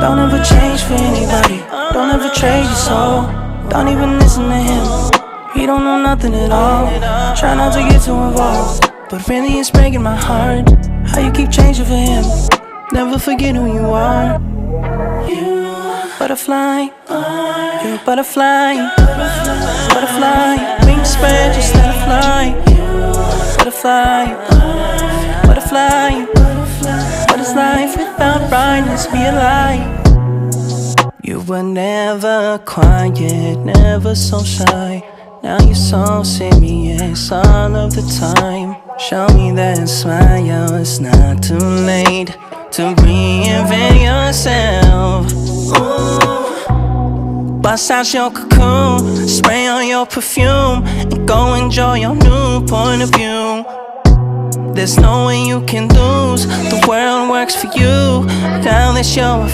Don't ever change for anybody. Don't ever trade your soul. Don't even listen to him. He don't know nothing at all. Try not to get too involved, but really it's breaking my heart how you keep changing for him. Never forget who you are. You butterfly, you're a butterfly. Butterfly, wings spread, just let it fly. Butterfly, butterfly. What is life without brightness? Be a light. You were never quiet, never so shy. Now you're so serious all of the time. Show me that smile, it's not too late to reinvent yourself. Ooh. Bust out your cocoon, spray on your perfume, and go enjoy your new point of view. There's no way you can lose, the world works for you, now that you're